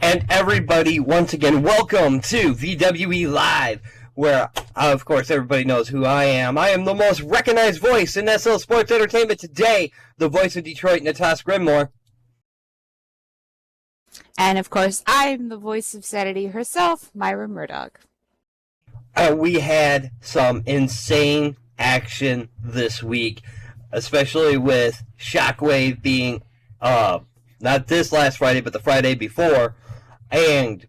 And everybody, once again, welcome to VWE Live, where, of course, everybody knows who I am. I am the most recognized voice in SL Sports Entertainment today, the voice of Detroit, Natasha Grimmore. And, of course, I'm the voice of Sanity herself, Myra Murdoch. We had some insane action this week, especially with Shockwave being, not this last Friday, but the Friday before. And,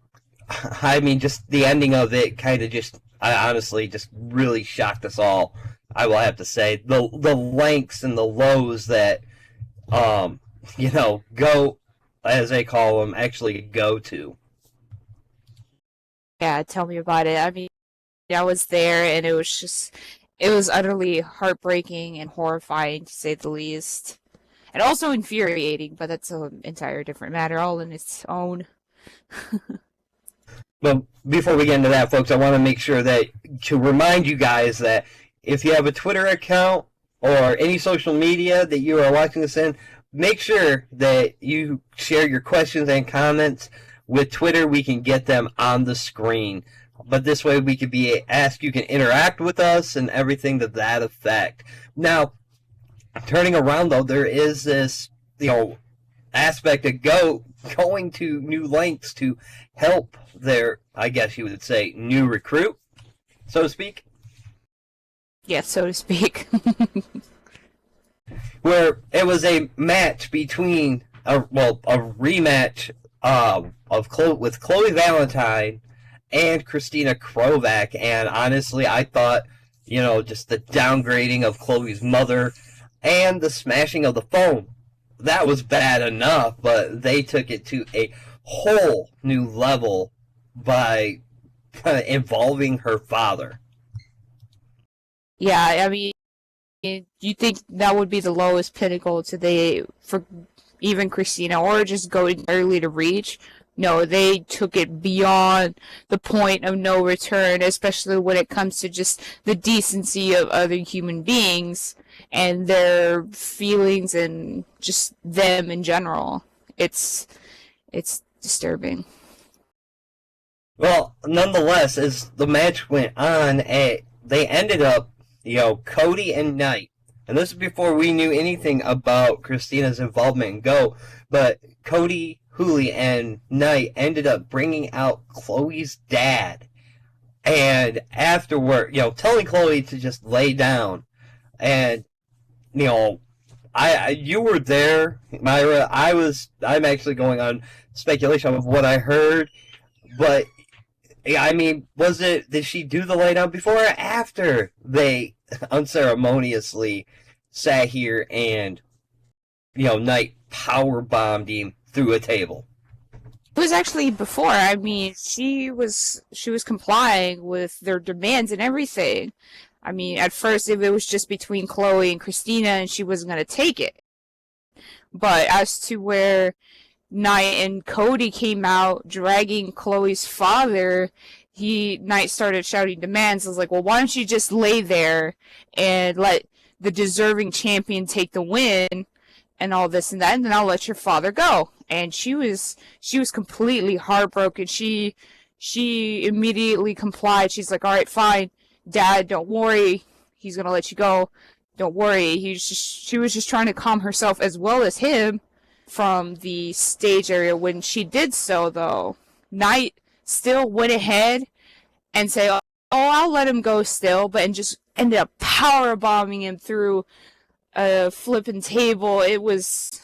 I mean, just the ending of it kind of just, honestly, just really shocked us all, I will have to say. The lengths and the lows that, go, as they call them, actually go to. Yeah, tell me about it. I mean, I was there, and it was utterly heartbreaking and horrifying, to say the least. And also infuriating, but that's an entire different matter, all in its own. But before we get into that, folks, I want to make sure to remind you guys that if you have a Twitter account or any social media that you are watching this in, make sure that you share your questions and comments. With Twitter, we can get them on the screen. But this way we could be asked, you can interact with us and everything to that effect. Now, turning around though, there is this, aspect of going to new lengths to help their, I guess you would say, new recruit, so to speak. Yes, so to speak. Where it was a match between, a rematch with Chloe Valentine and Christina Krovac, and honestly, I thought, just the downgrading of Chloe's mother and the smashing of the phone, that was bad enough, but they took it to a whole new level by kind of involving her father. Yeah, I mean, you think that would be the lowest pinnacle for even Christina, or just going early to reach? No, they took it beyond the point of no return, especially when it comes to just the decency of other human beings and their feelings and just them in general. It's disturbing. Well, nonetheless, as the match went on, they ended up, Cody and Knight. And this is before we knew anything about Christina's involvement in Go, but Cody, Hooley, and Knight ended up bringing out Chloe's dad. And afterward, telling Chloe to just lay down. And, you were there, Myra. I'm actually going on speculation of what I heard. But, I mean, did she do the lay down before or after they unceremoniously sat here and, Knight power bombed him through a table? It was actually before. I mean, she was complying with their demands and everything. I mean, at first, if it was just between Chloe and Christina, and she wasn't gonna take it. But as to where Knight and Cody came out dragging Chloe's father, Knight started shouting demands. I was like, well, why don't you just lay there and let the deserving champion take the win and all this and that, and then I'll let your father go. And she was completely heartbroken. She immediately complied. She's like, all right, fine, Dad, don't worry. He's gonna let you go. Don't worry. She was just trying to calm herself as well as him from the stage area. When she did so, though, Knight still went ahead and said, "Oh, I'll let him go still," and just ended up power bombing him through a flipping table. It was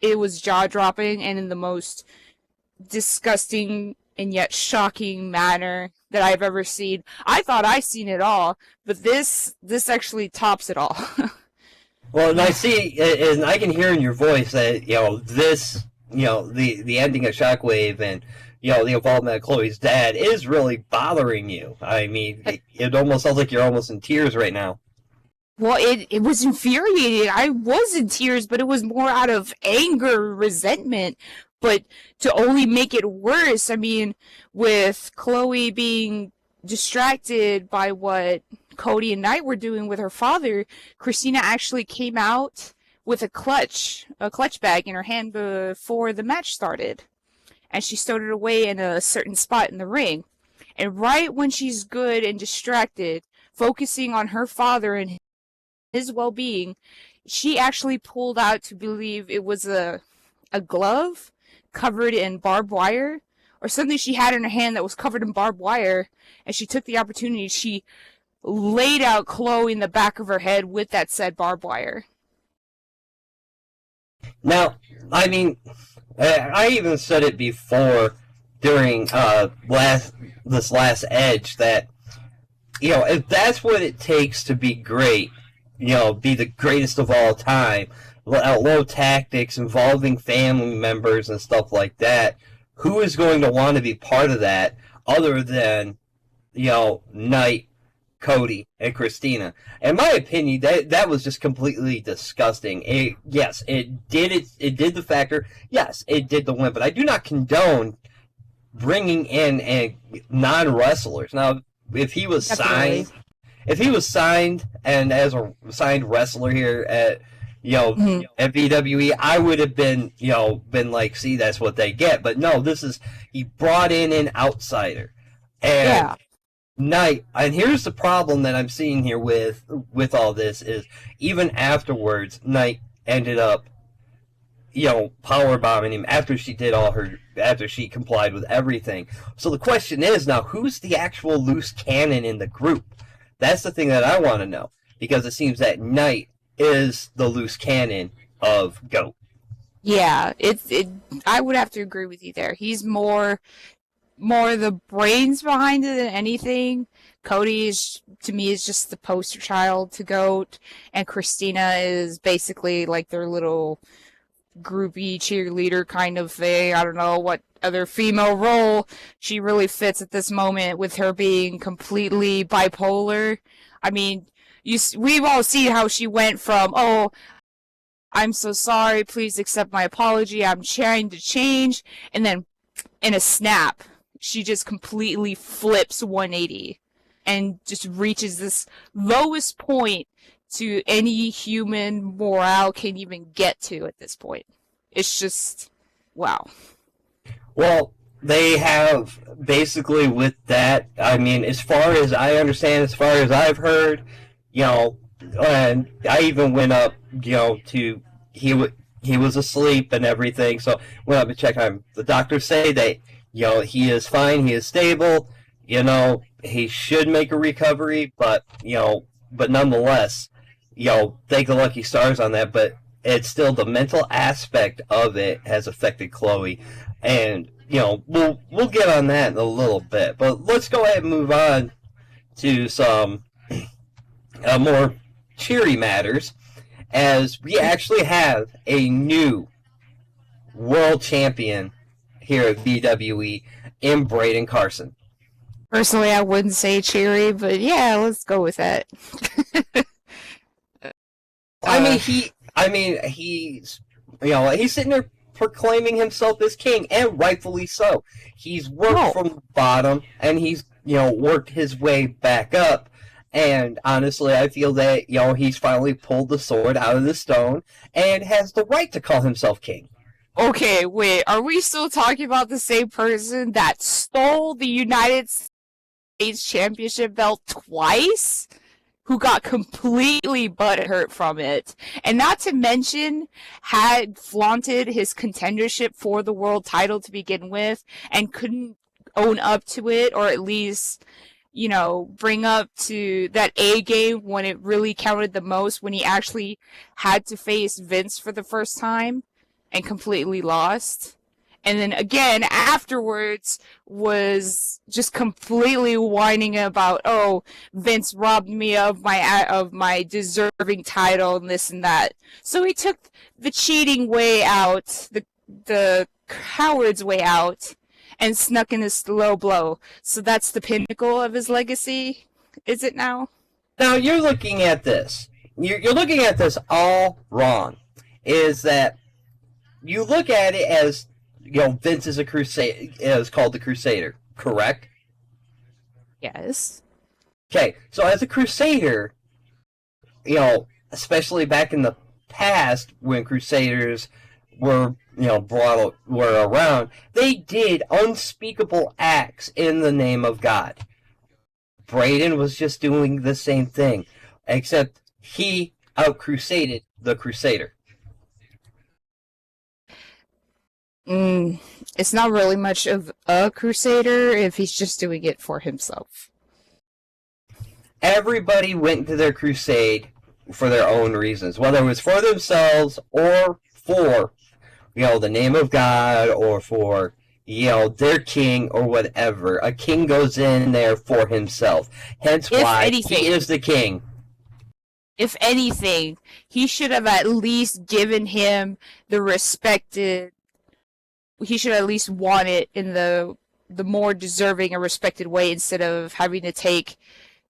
jaw dropping, and in the most disgusting and yet shocking manner that I've ever seen. I thought I'd seen it all, but this actually tops it all. Well, and I see, and I can hear in your voice that, the ending of Shockwave and, the involvement of Chloe's dad is really bothering you. I mean, it almost sounds like you're almost in tears right now. Well, it was infuriating. I was in tears, but it was more out of anger, resentment. But to only make it worse, I mean, with Chloe being distracted by what Cody and Knight were doing with her father, Christina actually came out with a clutch bag in her hand before the match started. and she stowed it away in a certain spot in the ring. And right when she's good and distracted, focusing on her father and his well-being, she actually pulled out to believe it was a glove covered in barbed wire or something she had in her hand that was covered in barbed wire, and she took the opportunity. She laid out Chloe in the back of her head with that said barbed wire. Now, I mean, I even said it before during this last Edge that, you know, if that's what it takes to be great, you know, be the greatest of all time, outlaw tactics involving family members and stuff like that, who is going to want to be part of that other than, you know, Knight, Cody, and Christina? In my opinion, that was just completely disgusting. Yes, it did the factor. Yes, it did the win, but I do not condone bringing in non-wrestlers. Now, if he was Definitely. signed and as a signed wrestler here at, you know, at VWE, I would have been, you know, been like, see, that's what they get. But no, he brought in an outsider. And Yeah. Knight, and here's the problem that I'm seeing here with all this is even afterwards, Knight ended up, you know, power bombing him after she complied with everything. So the question is now, who's the actual loose cannon in the group? That's the thing that I want to know, because it seems that Knight is the loose cannon of GOAT. Yeah, I would have to agree with you there. He's more the brains behind it than anything. Cody is, to me, is just the poster child to GOAT, and Christina is basically like their little groupie cheerleader kind of thing. I don't know what other female role she really fits at this moment with her being completely bipolar. I mean, we've all seen how she went from, oh, I'm so sorry, please accept my apology, I'm trying to change, and then in a snap, she just completely flips 180 and just reaches this lowest point to any human morale can even get to at this point. It's just, wow. Well, they have basically with that. I mean, as far as I understand, as far as I've heard, you know, and I even went up, you know, to he was asleep and everything, so went up to check on him. The doctors say that, you know, he is fine, he is stable, you know, he should make a recovery, but, you know, but nonetheless, you know, thank the lucky stars on that, but it's still the mental aspect of it has affected Chloe, and, you know, we'll get on that in a little bit, but let's go ahead and move on to some more cheery matters, as we actually have a new world champion here at VWE in Braden Carson. Personally, I wouldn't say cheery, but yeah, let's go with that. I mean, he's, you know, he's sitting there proclaiming himself as king, and rightfully so. He's worked from the bottom, and he's, you know, worked his way back up. And honestly, I feel that, you know, he's finally pulled the sword out of the stone and has the right to call himself king. Okay, wait, are we still talking about the same person that stole the United States Championship belt twice? Who got completely butthurt from it, and not to mention had flaunted his contendership for the world title to begin with and couldn't own up to it, or at least, you know, bring up to that A game when it really counted the most, when he actually had to face Vince for the first time and completely lost. And then again afterwards was just completely whining about, oh, Vince robbed me of my deserving title and this and that. So he took the cheating way out, the coward's way out, and snuck in a low blow. So that's the pinnacle of his legacy, is it now? Now you're looking at this. You're looking at this all wrong. Is that you look at it as, you know, Vince is a crusade, is called the Crusader, correct? Yes. Okay, so as a Crusader, you know, especially back in the past when Crusaders were were around, they did unspeakable acts in the name of God. Braden was just doing the same thing, except he out-crusaded the Crusader. It's not really much of a crusader if he's just doing it for himself. Everybody went to their crusade for their own reasons, whether it was for themselves or for, the name of God or for, their king or whatever. A king goes in there for himself. Hence why he is the king. If anything, he should have at least given him the respected. He should at least want it in the more deserving and respected way instead of having to take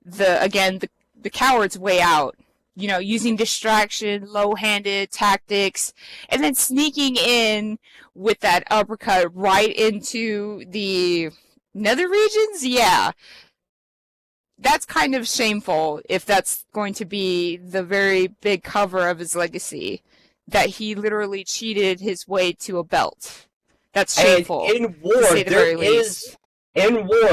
the coward's way out. Using distraction, low-handed tactics, and then sneaking in with that uppercut right into the nether regions. Yeah. That's kind of shameful if that's going to be the very big cover of his legacy, that he literally cheated his way to a belt. That's shameful. And in war,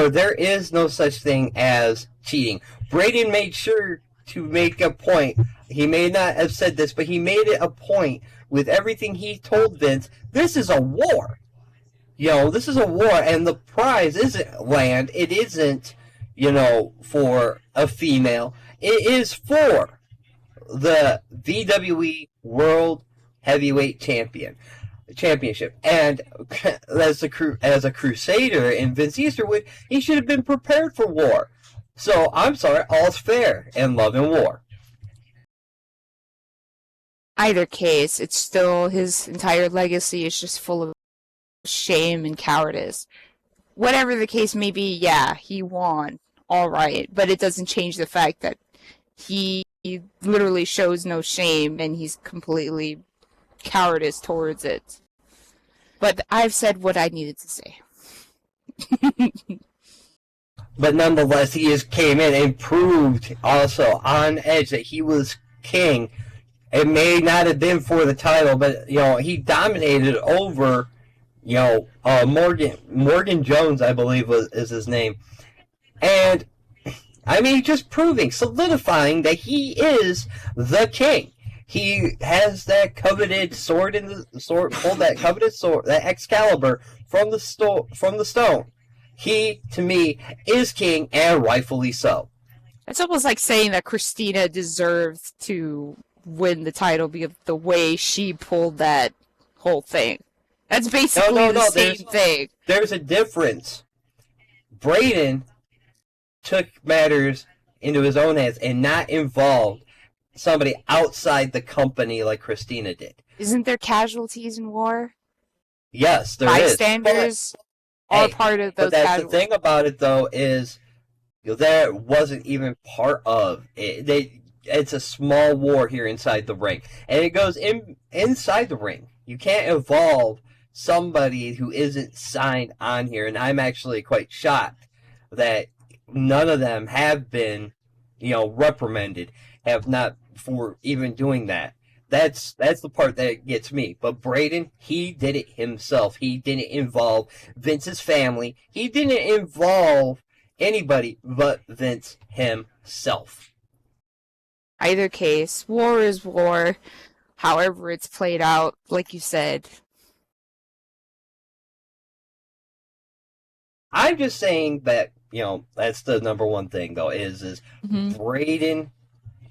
there is no such thing as cheating. Braden made sure to make a point. He may not have said this, but he made it a point with everything he told Vince. This is a war. This is a war, and the prize isn't land. It isn't, for a female. It is for the VWE World Heavyweight Championship. And as a crusader in Vince Easterwood, he should have been prepared for war. So I'm sorry, all's fair in love and war. Either case, it's still his entire legacy is just full of shame and cowardice. Whatever the case may be, yeah, he won. All right, but it doesn't change the fact that he literally shows no shame and he's completely cowardice towards it. But I've said what I needed to say. But nonetheless, he just came in and proved also on edge that he was king. It may not have been for the title, but he dominated over Morgan Jones, I believe is his name. And just solidifying that he is the king. He has that coveted sword pulled that coveted sword, that Excalibur from the stone. He, to me, is king, and rightfully so. It's almost like saying that Christina deserved to win the title because of the way she pulled that whole thing. That's basically the same thing. There's a difference. Braden took matters into his own hands and not involved somebody outside the company like Christina did. Isn't there casualties in war? Yes, there Bystanders are part of those casualties. The thing about it, though, is that wasn't even part of it. It's a small war here inside the ring. And it goes inside the ring. You can't involve somebody who isn't signed on here. And I'm actually quite shocked that none of them have been, reprimanded, have not for even doing that. That's the part that gets me. But Braden, he did it himself. He didn't involve Vince's family. He didn't involve anybody but Vince himself. Either case, war is war. However it's played out, like you said. I'm just saying that, that's the number one thing, though, is Braden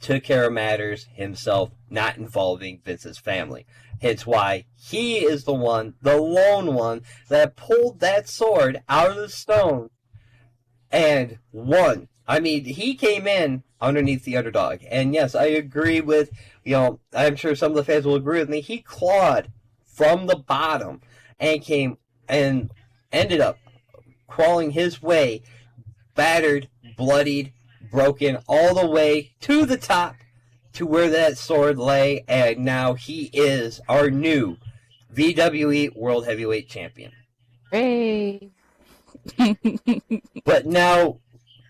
took care of matters himself, not involving Vince's family. Hence why he is the lone one, that pulled that sword out of the stone and won. He came in underneath the underdog. And yes, I agree with, I'm sure some of the fans will agree with me. He clawed from the bottom and came and ended up crawling his way, battered, bloodied, broken, all the way to the top to where that sword lay, and now he is our new VWE World Heavyweight Champion. Hey. But now,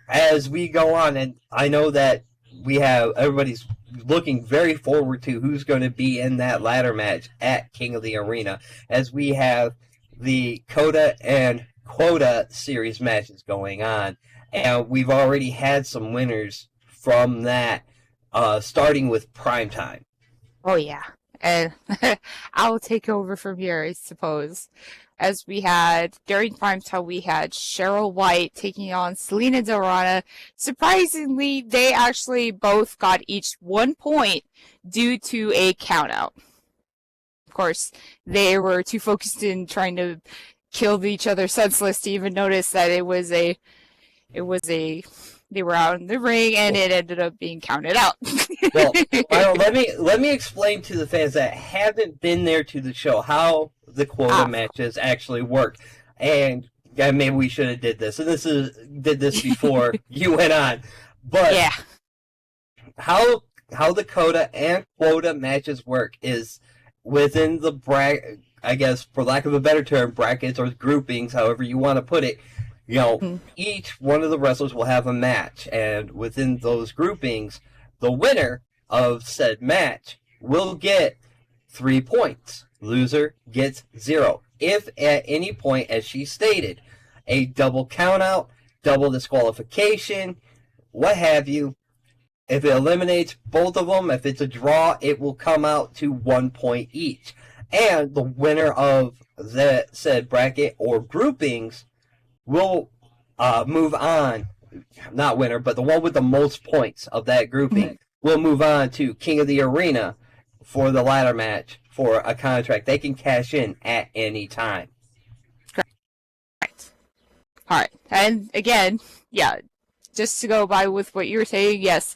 as we go on, and I know that we have everybody's looking very forward to who's going to be in that ladder match at King of the Arena, as we have the Coda and Quota series matches going on, and we've already had some winners from that, starting with Primetime. Oh yeah, and I'll take over from here, I suppose. As we had during primetime, we had Cheryl White taking on Selena Dorana. Surprisingly, they actually both got each 1 point due to a countout. Of course, they were too focused in trying to kill each other senseless to even notice that it was a they were out in the ring and it ended up being counted out. Well, let me explain to the fans that haven't been there to the show how the quota matches actually work. And maybe we should have did this. And did this before you went on. But yeah, how the coda and quota matches work is within the bracket, I guess, for lack of a better term, brackets or groupings, however you want to put it. You know, each one of the wrestlers will have a match, and within those groupings, the winner of said match will get 3 points. Loser gets 0. If at any point, as she stated, a double countout, double disqualification, what have you, if it eliminates both of them, if it's a draw, it will come out to 1 point each. And the winner of that said bracket or groupings will move on, not winner, but the one with the most points of that grouping will move on to King of the Arena for the ladder match for a contract they can cash in at any time. Right. All right. And again, yeah, just to go by with what you were saying, yes,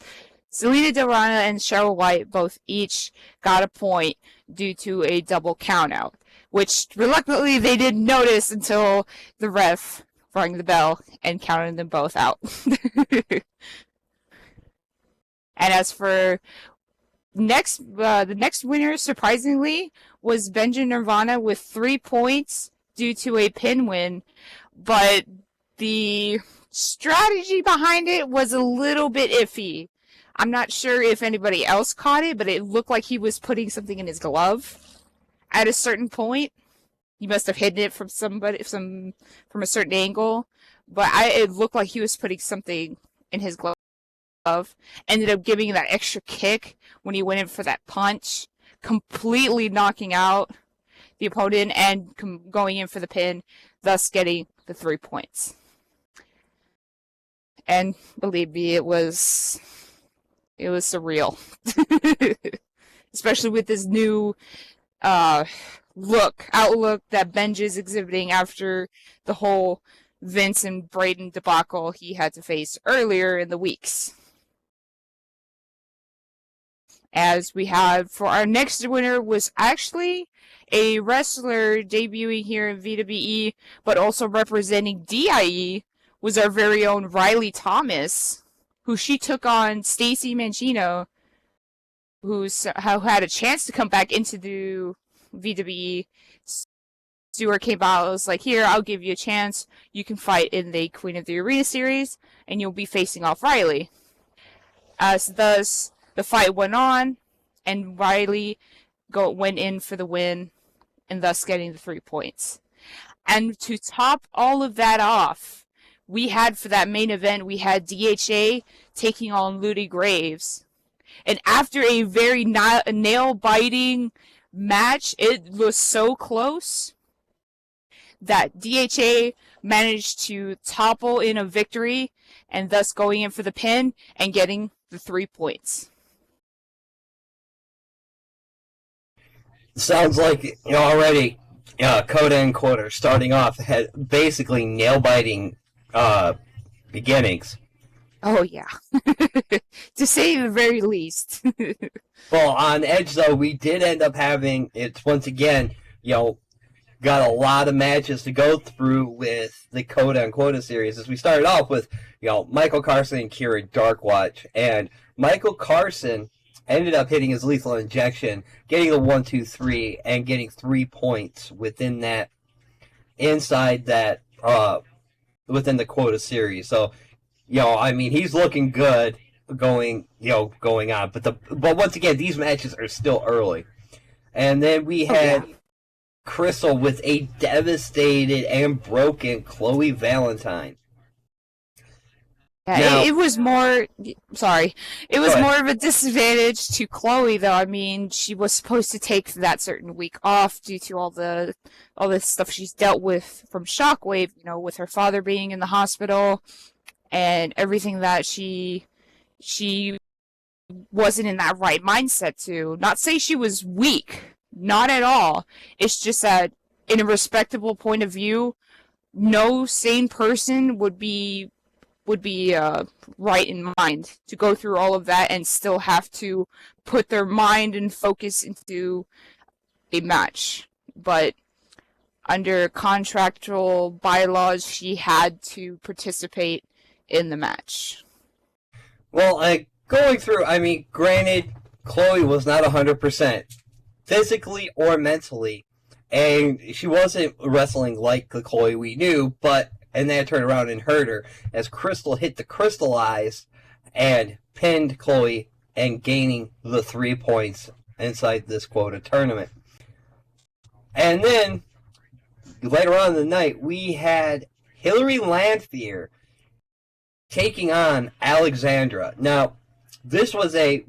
Selena Dorana and Cheryl White both each got a point due to a double countout, which reluctantly they didn't notice until the ref rang the bell and counted them both out. And as for the next winner, surprisingly, was Benja Nirvana with 3 points due to a pin win, but the strategy behind it was a little bit iffy. I'm not sure if anybody else caught it, but it looked like he was putting something in his glove at a certain point. He must have hidden it from from a certain angle, but it looked like he was putting something in his glove. Ended up giving that extra kick when he went in for that punch, completely knocking out the opponent and going in for the pin, thus getting the 3 points. And believe me, it was surreal, especially with this new outlook that Benj is exhibiting after the whole Vince and Braden debacle he had to face earlier in the weeks. As we have for our next winner was actually a wrestler debuting here in VWE, but also representing DIE, was our very own Riley Thomas, who she took on Stacy Mancino, who had a chance to come back into the VWE. Stewart came out and was like, here, I'll give you a chance. You can fight in the Queen of the Arena series, and you'll be facing off Riley. As thus, the fight went on, and Riley went in for the win, and thus getting the 3 points. And to top all of that off, we had for that main event, we had DHA taking on Ludi Graves. And after a very nail-biting match, it was so close that DHA managed to topple in a victory, and thus going in for the pin and getting the 3 points. Sounds like already Coda and Quarter starting off had basically nail-biting beginnings. Oh, yeah. To say the very least. Well, on Edge, though, we did end up having, it's once again, got a lot of matches to go through with the Coda and Quota series. As we started off with, Michael Carson and Kieran Darkwatch. And Michael Carson ended up hitting his lethal injection, getting the 1-2-3, and getting 3 points within that, inside that, within the Quota series. So, he's looking good going on. But once again, these matches are still early. And then we had Crystal with a devastated and broken Chloe Valentine. Yeah, Now, it was more. Sorry, it was Go ahead. more of a disadvantage to Chloe, though. I mean, she was supposed to take that certain week off due to all the stuff she's dealt with from Shockwave. You know, with her father being in the hospital and everything that she wasn't in that right mindset to. Not say she was weak, not at all. It's just that in a respectable point of view, no sane person would be right in mind to go through all of that and still have to put their mind and focus into a match. But under contractual bylaws, she had to participate in the match. Well, going through, I mean, granted, Chloe was not 100% physically or mentally, and she wasn't wrestling like the Chloe we knew, and then turned around and hurt her as Crystal hit the Crystallize and pinned Chloe and gaining the 3 points inside this quota tournament. And then, later on in the night, we had Hillary Landfear taking on Alexandra. Now, this was a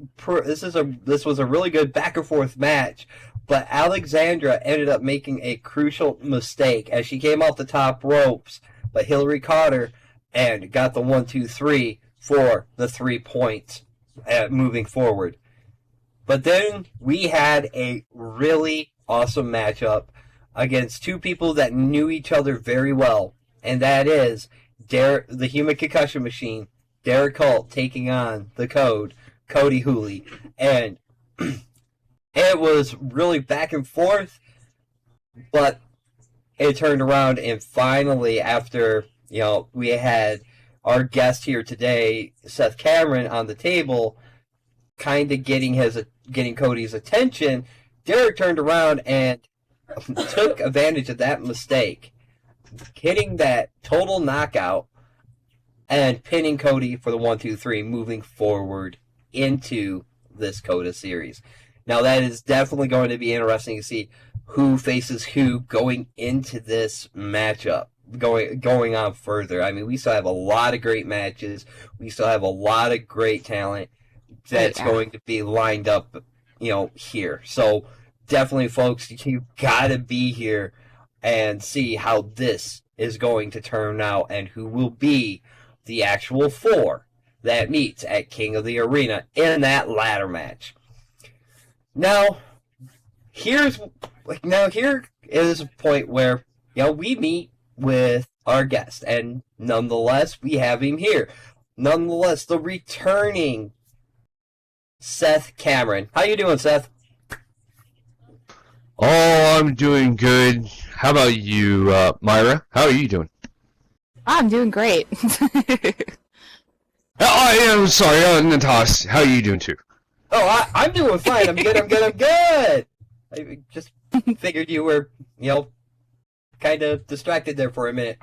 really good back and forth match, but Alexandra ended up making a crucial mistake as she came off the top ropes, but Hillary caught her and got the 1-2-3 for the 3 points moving forward. But then we had a really awesome matchup against two people that knew each other very well, and that is the Human Concussion Machine, Derek Holt, taking on the Cody Hooley. And it was really back and forth, but it turned around, and finally, after we had our guest here today, Seth Cameron, on the table, kind of getting Cody's attention, Derek turned around and took advantage of that mistake, hitting that total knockout and pinning Cody for the 1-2-3, moving forward into this Coda series. Now, that is definitely going to be interesting to see who faces who going into this matchup, going on further. I mean, we still have a lot of great matches. We still have a lot of great talent that's going to be lined up, here. So, definitely, folks, you gotta be here and see how this is going to turn out and who will be the actual four that meets at King of the Arena in that ladder match. Now, here is a point where we meet with our guest, and nonetheless we have him here. Nonetheless, the returning Seth Cameron. How you doing, Seth? Oh, I'm doing good. How about you, Myra? How are you doing? I'm doing great. I am sorry, Natasha. How are you doing too? Oh, I'm doing fine. I'm good. I just figured you were, kind of distracted there for a minute.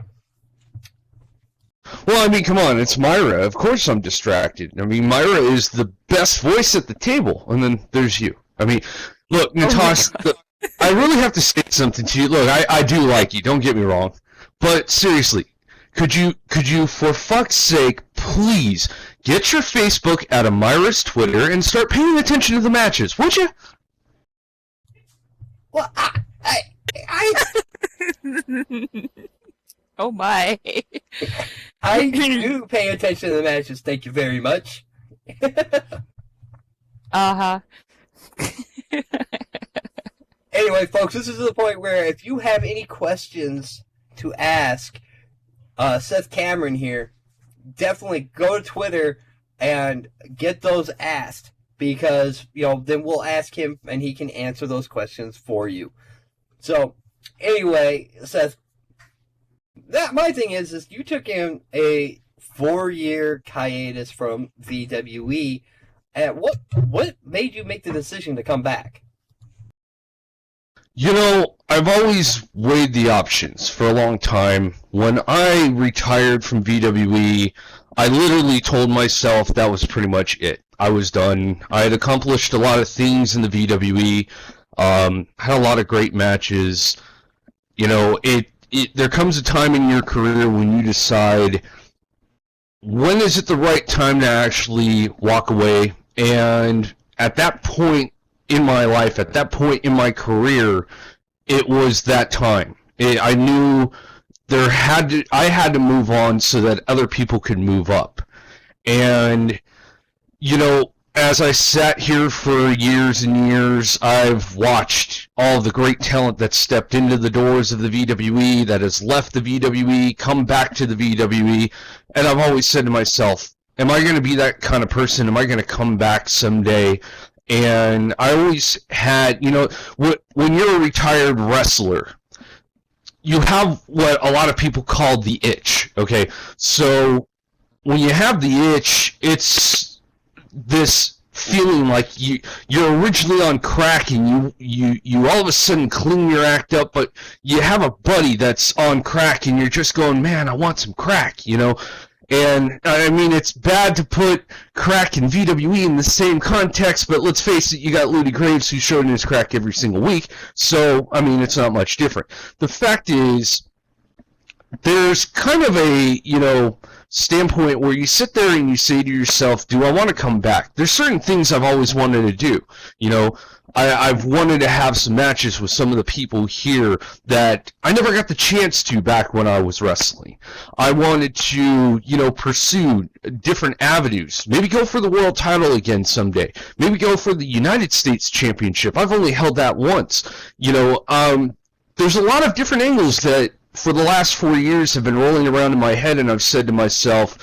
Well, I mean, come on, it's Myra. Of course I'm distracted. I mean, Myra is the best voice at the table, and then there's you. I mean, look, Natasha, I really have to say something to you. Look, I do like you, don't get me wrong. But seriously, could you, for fuck's sake, please get your Facebook out of Myra's Twitter and start paying attention to the matches, would you? Well, Oh my. I do pay attention to the matches, thank you very much. Uh-huh. Anyway, folks, this is the point where if you have any questions to ask Seth Cameron here, definitely go to Twitter and get those asked, because then we'll ask him and he can answer those questions for you. So anyway, Seth, my thing is you took in a 4-year hiatus from VWE, and what made you make the decision to come back? I've always weighed the options for a long time. When I retired from VWE, I literally told myself that was pretty much it. I was done. I had accomplished a lot of things in the VWE. Had a lot of great matches. You know, there comes a time in your career when you decide when is it the right time to actually walk away. And at that point in my life, at that point in my career, it was that time. I knew I had to move on so that other people could move up. And, you know, as I sat here for years and years, I've watched all the great talent that stepped into the doors of the VWE, that has left the VWE, come back to the VWE, and I've always said to myself, am I going to be that kind of person? Am I going to come back someday? And I always had, you know, when you're a retired wrestler, you have what a lot of people call the itch, okay? So when you have the itch, it's this feeling like you're originally on crack and you all of a sudden clean your act up, but you have a buddy that's on crack and you're just going, man, I want some crack, you know? And, I mean, it's bad to put crack and VWE in the same context, but let's face it, you got Ludie Graves who's showing his crack every single week, so, I mean, it's not much different. The fact is, there's kind of a, you know, standpoint where you sit there and you say to yourself, do I want to come back? There's certain things I've always wanted to do. You know, I've wanted to have some matches with some of the people here that I never got the chance to back when I was wrestling. I wanted to, you know, pursue different avenues. Maybe go for the world title again someday. Maybe go for the United States Championship. I've only held that once. You know, there's a lot of different angles that for the last 4 years have been rolling around in my head, and I've said to myself,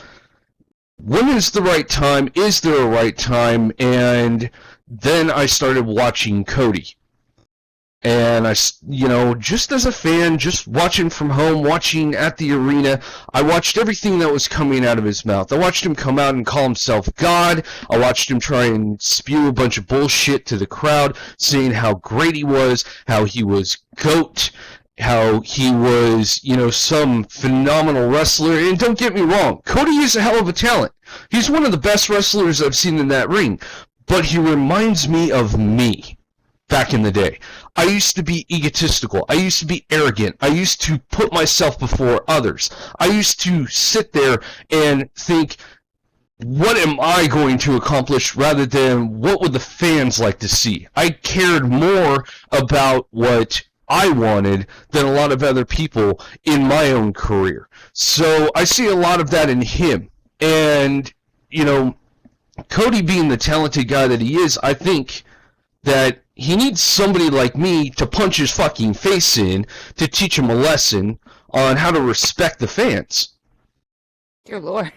when is the right time? Is there a right time? And then I started watching Cody. And I, you know, just as a fan, just watching from home, watching at the arena, I watched everything that was coming out of his mouth. I watched him come out and call himself God. I watched him try and spew a bunch of bullshit to the crowd, saying how great he was GOAT, how he was, you know, some phenomenal wrestler. And don't get me wrong, Cody is a hell of a talent. He's one of the best wrestlers I've seen in that ring. But he reminds me of me back in the day. I used to be egotistical. I used to be arrogant. I used to put myself before others. I used to sit there and think, what am I going to accomplish rather than what would the fans like to see? I cared more about what I wanted than a lot of other people in my own career. So I see a lot of that in him. And, you know, Cody being the talented guy that he is, I think that he needs somebody like me to punch his fucking face in to teach him a lesson on how to respect the fans. Dear Lord.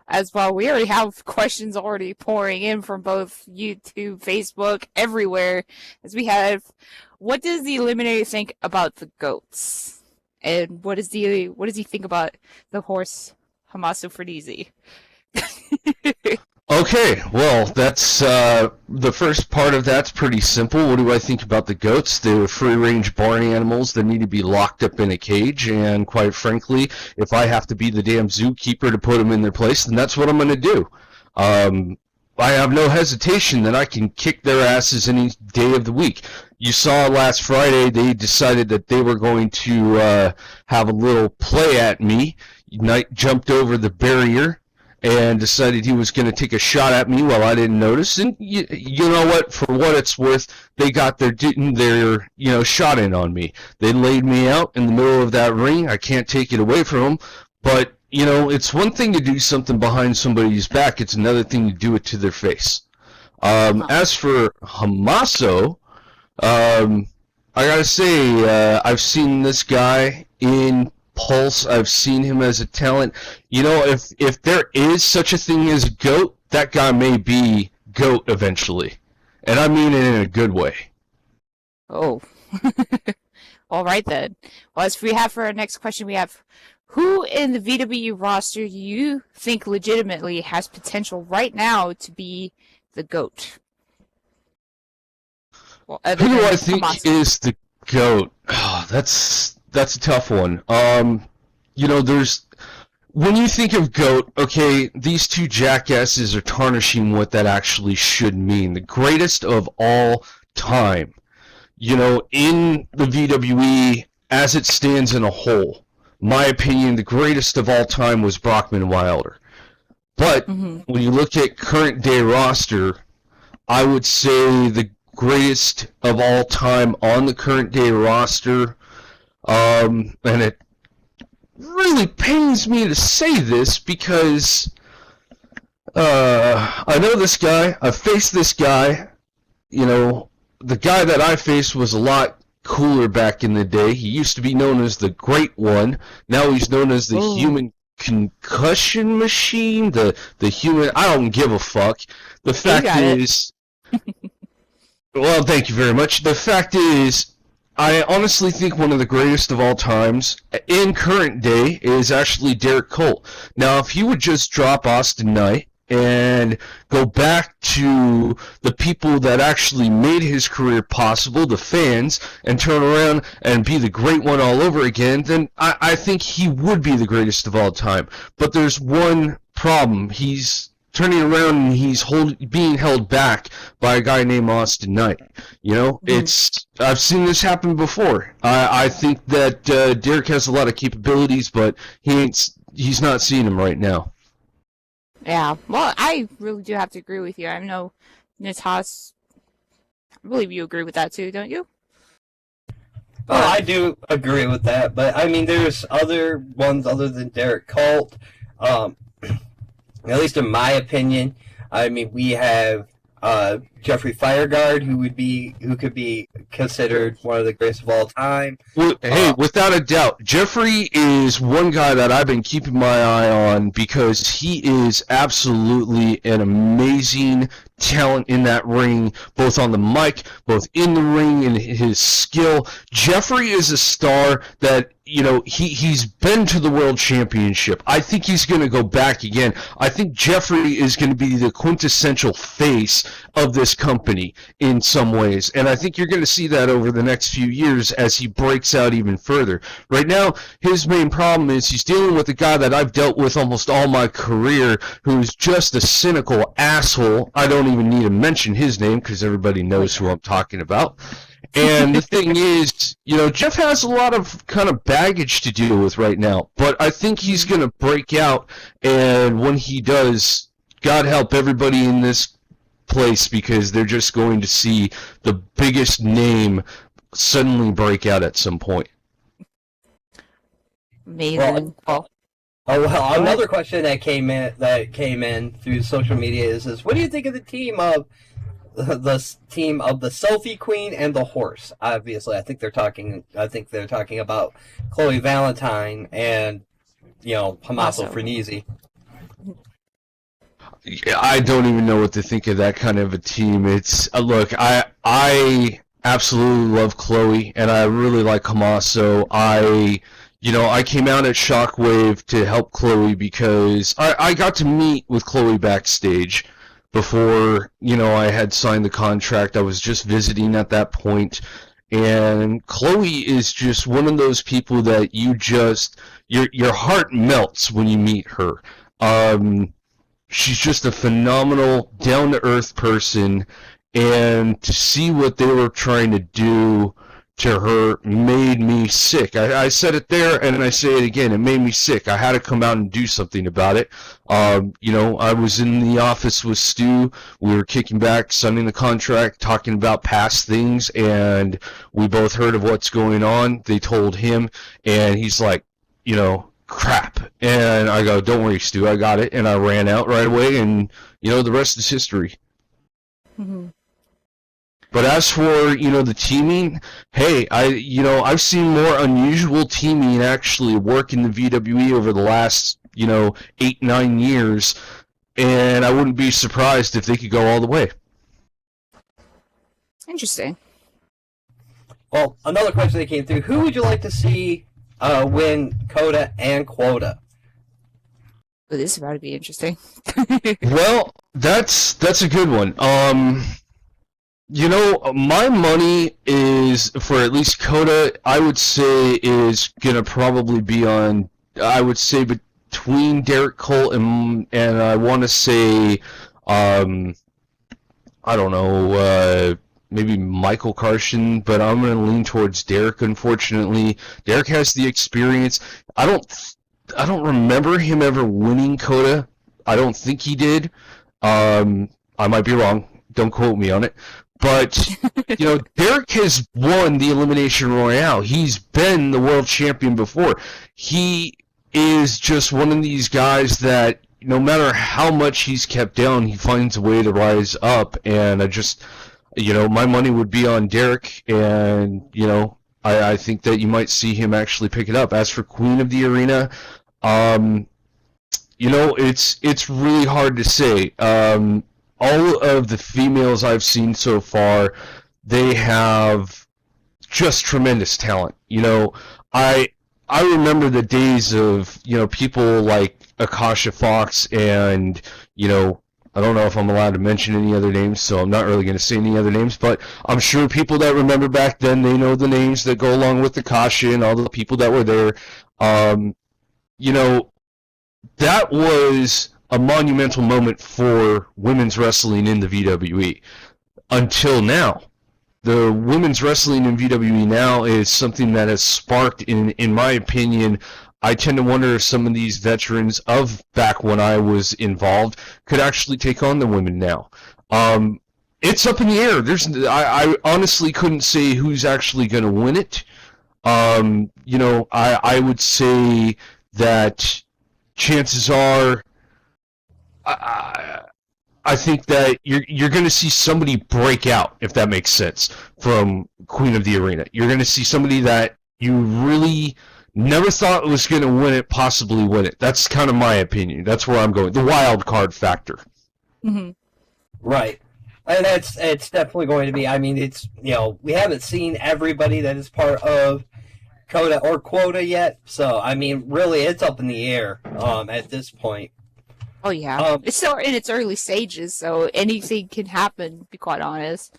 As well, we already have questions already pouring in from both YouTube, Facebook, everywhere. As we have, what does the Eliminator think about the goats? And what does he think about the horse Hamasu Fernese? Okay, well, that's the first part of that's pretty simple. What do I think about the goats? They're free-range barn animals that need to be locked up in a cage, and quite frankly, if I have to be the damn zookeeper to put them in their place, then that's what I'm going to do. I have no hesitation that I can kick their asses any day of the week. You saw last Friday they decided that they were going to have a little play at me. Knight jumped over the barrier and decided he was going to take a shot at me while I didn't notice. And you know what? For what it's worth, they got their shot in on me. They laid me out in the middle of that ring. I can't take it away from them. But, you know, it's one thing to do something behind somebody's back. It's another thing to do it to their face. As for Hamaso, I got to say, I've seen this guy in Pulse. I've seen him as a talent. You know, if there is such a thing as GOAT, that guy may be GOAT eventually. And I mean it in a good way. Oh. All right, then. Well, as we have for our next question, we have, who in the VWE roster do you think legitimately has potential right now to be the GOAT? Well, who do I think is the GOAT? Oh, that's a tough one. You know, when you think of GOAT, okay, these two jackasses are tarnishing what that actually should mean. The greatest of all time, in the VWE as it stands in a whole. My opinion, the greatest of all time was Brockman and Wilder. But when you look at current day roster, I would say the greatest of all time on the current day roster, and it really pains me to say this because I know this guy, I've faced this guy, the guy that I faced was a lot cooler back in the day. He used to be known as the Great One. Now he's known as the Human Concussion Machine. The human. I don't give a fuck. The fact is, well, thank you very much. The fact is, I honestly think one of the greatest of all times in current day is actually Derek Colt. Now, if he would just drop Austin Knight and go back to the people that actually made his career possible, the fans, and turn around and be the Great One all over again, then I think he would be the greatest of all time. But there's one problem. He's turning around and he's being held back by a guy named Austin Knight. I've seen this happen before. I think that Derek has a lot of capabilities, but he's not seeing them right now. Yeah, well, I really do have to agree with you. I know, Natas, I believe you agree with that too, don't you? Oh, I do agree with that, but I mean, there's other ones other than Derek Colt. At least in my opinion, I mean, we have Jeffrey Fireguard, who could be considered one of the greatest of all time. Well, hey, without a doubt, Jeffrey is one guy that I've been keeping my eye on because he is absolutely an amazing talent in that ring, both on the mic, both in the ring, and his skill. Jeffrey is a star that, he's been to the World Championship. I think he's going to go back again. I think Jeffrey is going to be the quintessential face of this company in some ways, and I think you're going to see that over the next few years as he breaks out even further. Right now, his main problem is he's dealing with a guy that I've dealt with almost all my career, who's just a cynical asshole. I don't even need to mention his name because everybody knows who I'm talking about. And the thing is, Jeff has a lot of kind of baggage to deal with right now, but I think he's going to break out, and when he does, God help everybody in this place, because they're just going to see the biggest name suddenly break out at some point. Amazing. Another question that came in through social media is what do you think of the team of the Selfie Queen and the Horse? Obviously, I think they're talking about Chloe Valentine and Tommaso Frenese. I don't even know what to think of that kind of a team. It's look, I absolutely love Chloe, and I really like Tommaso. I came out at Shockwave to help Chloe because I got to meet with Chloe backstage before, I had signed the contract. I was just visiting at that point, and Chloe is just one of those people that your heart melts when you meet her. She's just a phenomenal, down-to-earth person, and to see what they were trying to do to her made me sick. I said it there, and I say it again. It made me sick. I had to come out and do something about it. I was in the office with Stu. We were kicking back, signing the contract, talking about past things, and we both heard of what's going on. They told him, and he's like, crap. And I go, don't worry, Stu, I got it. And I ran out right away, and, the rest is history. Mm-hmm. But as for, the teaming, hey, I've seen more unusual teaming actually work in the VWE over the last, 8-9 years, and I wouldn't be surprised if they could go all the way. Interesting. Well, another question that came through, who would you like to see win Coda and Quota? Well, this is about to be interesting. Well, that's a good one. My money is, for at least Coda, I would say is going to probably be on, I would say, between Derek Colt and I want to say, I don't know, maybe Michael Carson, but I'm going to lean towards Derek. Unfortunately, Derek has the experience. I don't remember him ever winning Coda. I don't think he did. I might be wrong. Don't quote me on it. But, Derek has won the Elimination Royale. He's been the world champion before. He is just one of these guys that no matter how much he's kept down, he finds a way to rise up. And I just, my money would be on Derek. And, I think that you might see him actually pick it up. As for Queen of the Arena, it's really hard to say. All of the females I've seen so far, they have just tremendous talent. I remember the days of, people like Akasha Fox and, I don't know if I'm allowed to mention any other names, so I'm not really going to say any other names, but I'm sure people that remember back then, they know the names that go along with Akasha and all the people that were there. That was a monumental moment for women's wrestling in the VWE. Until now, the women's wrestling in VWE now is something that has sparked, in my opinion, I tend to wonder if some of these veterans of back when I was involved could actually take on the women now. It's up in the air. I honestly couldn't say who's actually going to win it. I would say that chances are, I think that you're going to see somebody break out, if that makes sense, from Queen of the Arena. You're going to see somebody that you really never thought was going to win it, possibly win it. That's kind of my opinion. That's where I'm going. The wild card factor. Mm-hmm. Right. And it's definitely going to be, it's, we haven't seen everybody that is part of Coda or Quota yet. So, really, it's up in the air at this point. Oh, yeah. It's still in its early stages, so anything can happen, to be quite honest.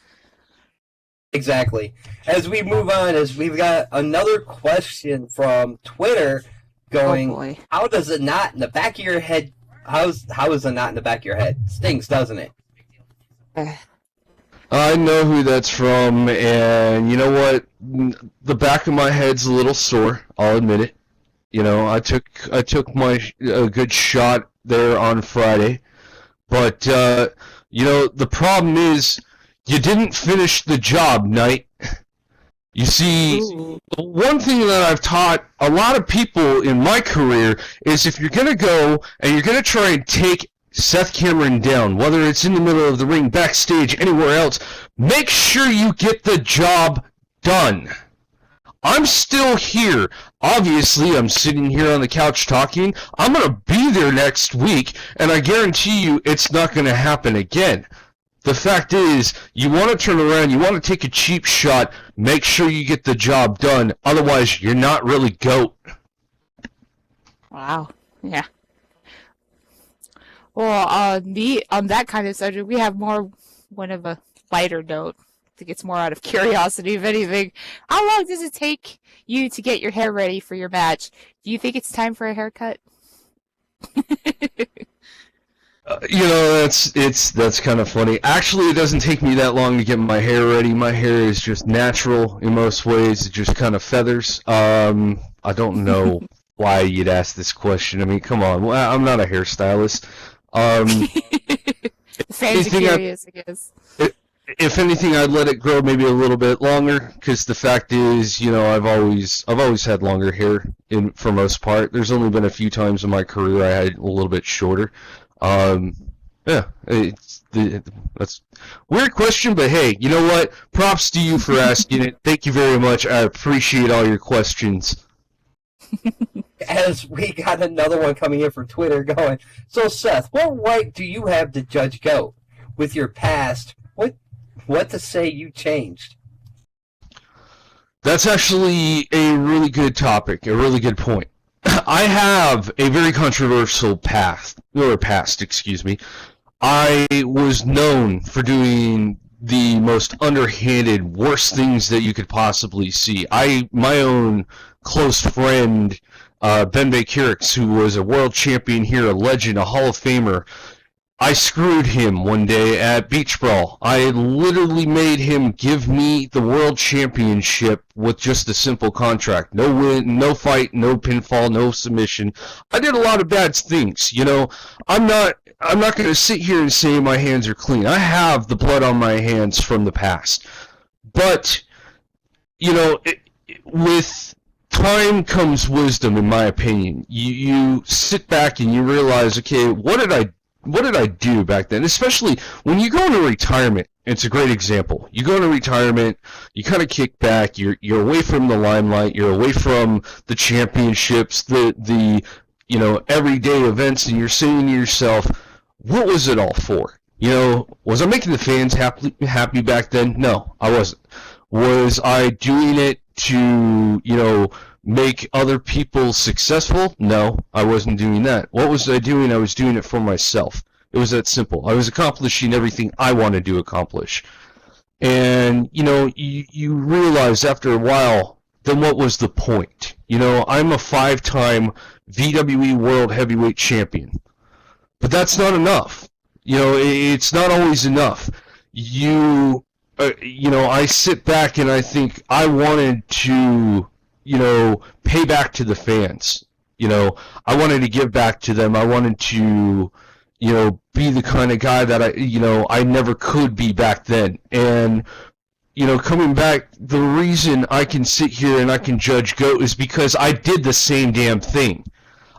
Exactly. As we move on, we've got another question from Twitter going, Oh, boy. how does a knot in the back of your head, how is a knot in the back of your head? Stings, doesn't it? I know who that's from, and you know what? The back of my head's a little sore, I'll admit it. I took my a good shot there on Friday, but the problem is you didn't finish the job, Knight. You see, one thing that I've taught a lot of people in my career is if you're gonna go and you're gonna try and take Seth Cameron down, whether it's in the middle of the ring, backstage, anywhere else, make sure you get the job done. I'm still here. Obviously, I'm sitting here on the couch talking. I'm going to be there next week, and I guarantee you it's not going to happen again. The fact is, you want to turn around, you want to take a cheap shot, make sure you get the job done. Otherwise, you're not really GOAT. Wow. Yeah. Well, on that kind of subject, we have one of a lighter note. I think it's more out of curiosity, if anything. How long does it take you to get your hair ready for your match? Do you think it's time for a haircut? That's kind of funny. Actually, it doesn't take me that long to get my hair ready. My hair is just natural in most ways. It just kind of feathers. I don't know why you'd ask this question. Come on. I'm not a hairstylist. The fans are curious, I guess. If anything, I'd let it grow maybe a little bit longer, because the fact is, I've always had longer hair for most part. There's only been a few times in my career I had a little bit shorter. That's a weird question, but hey, you know what? Props to you for asking it. Thank you very much. I appreciate all your questions. As we got another one coming in from Twitter going, so Seth, what right do you have to judge GOAT? With your past, what to say you changed? That's actually a really good topic, a really good point. I have a very controversial past. I was known for doing the most underhanded, worst things that you could possibly see. My own close friend Ben Bakirix, who was a world champion here, a legend, a Hall of Famer. I screwed him one day at Beach Brawl. I literally made him give me the world championship with just a simple contract. No win, no fight, no pinfall, no submission. I did a lot of bad things, you know. I'm not going to sit here and say my hands are clean. I have the blood on my hands from the past. But, you know, with time comes wisdom, in my opinion. You sit back and you realize, okay, what did I do back then? Especially when you go into retirement, it's a great example. You go into retirement, you kind of kick back, you're away from the limelight, you're away from the championships, the you know, everyday events, and you're saying to yourself, what was it all for? You know, was I making the fans happy back then? No, I wasn't. Was I doing it to, you know, make other people successful? No, I wasn't doing that. What was I doing? I was doing it for myself. It was that simple. I was accomplishing everything I wanted to accomplish. And, you know, you realize after a while, then what was the point? You know, I'm a 5-time VWE World Heavyweight Champion. But that's not enough. You know, it's not always enough. You know, I sit back and I think I wanted to, you know, pay back to the fans. You know, I wanted to give back to them. I wanted to, you know, be the kind of guy that I never could be back then. And, you know, coming back, the reason I can sit here and I can judge GOAT is because I did the same damn thing.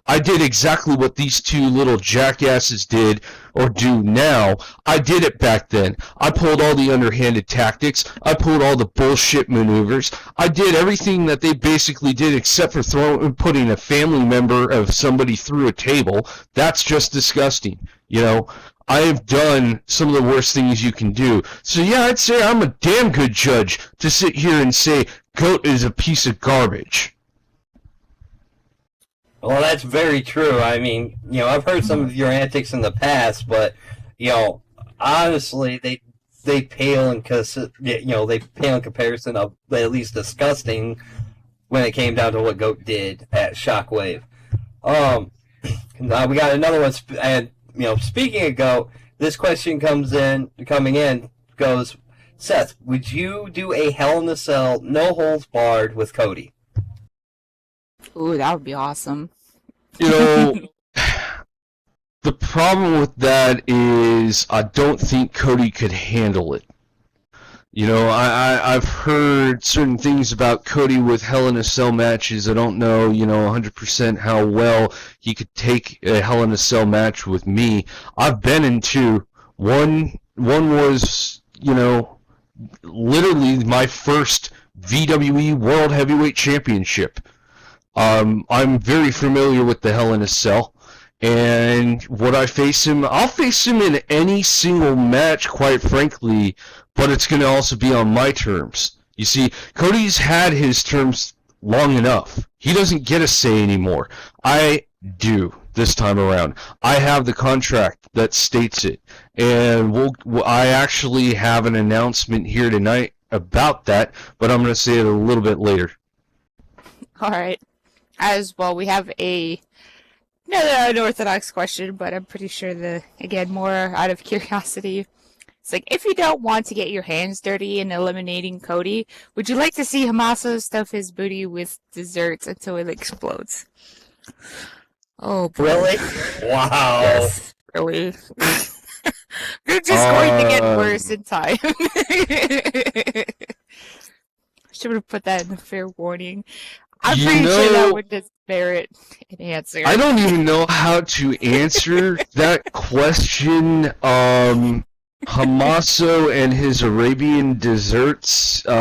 I did exactly what these two little jackasses did or do now. I did it back then. I pulled all the underhanded tactics. I pulled all the bullshit maneuvers. I did everything that they basically did except for putting a family member of somebody through a table. That's just disgusting. You know, I have done some of the worst things you can do. So yeah, I'd say I'm a damn good judge to sit here and say GOAT is a piece of garbage. Well, that's very true. I mean, you know, I've heard some of your antics in the past, but you know, honestly, they pale in they pale in comparison of at least disgusting when it came down to what GOAT did at Shockwave. Now we got another one, and you know, speaking of GOAT, this question coming in goes, Seth, would you do a Hell in a Cell, no holds barred with Cody? Ooh, that would be awesome. You know, the problem with that is I don't think Cody could handle it. You know, I've heard certain things about Cody with Hell in a Cell matches. I don't know, you know, 100% how well he could take a Hell in a Cell match with me. I've been in two. One was, you know, literally my first VWE World Heavyweight Championship. I'm very familiar with the Hell in a Cell, and would I face him? I'll face him in any single match, quite frankly, but it's going to also be on my terms. You see, Cody's had his terms long enough. He doesn't get a say anymore. I do this time around. I have the contract that states it, and I actually have an announcement here tonight about that, but I'm going to say it a little bit later. All right. As well, we have another unorthodox question, but I'm pretty sure again, more out of curiosity. It's like, if you don't want to get your hands dirty in eliminating Cody, would you like to see Hamaso stuff his booty with desserts until it explodes? Oh, boy. Really? Wow. Yes, really. They're just going to get worse in time. Should have put that in the fair warning. I'm pretty sure that would just merit an answer. I don't even know how to answer that question. Hamaso and his Arabian desserts. You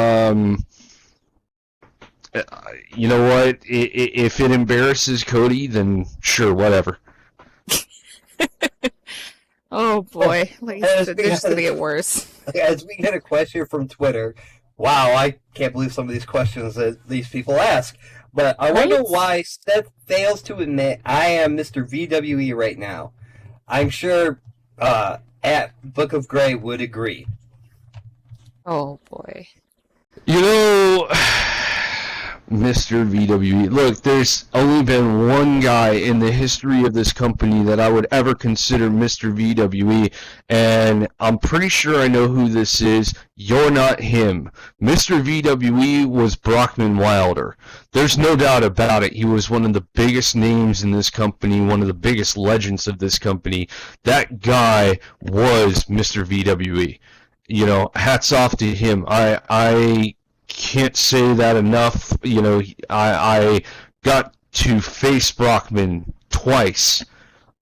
know what? If it embarrasses Cody, then sure, whatever. Oh boy, they're just gonna get worse. As we get a question from Twitter, wow, I can't believe some of these questions that these people ask. But I wonder why Seth fails to admit I am Mr. VWE right now. I'm sure at Book of Grey would agree. Oh boy. You know, Mr. VWE. Look, there's only been one guy in the history of this company that I would ever consider Mr. VWE, and I'm pretty sure I know who this is. You're not him. Mr. VWE was Brockman Wilder. There's no doubt about it. He was one of the biggest names in this company, one of the biggest legends of this company. That guy was Mr. VWE. You know, hats off to him. I can't say that enough. You know, I got to face Brockman twice,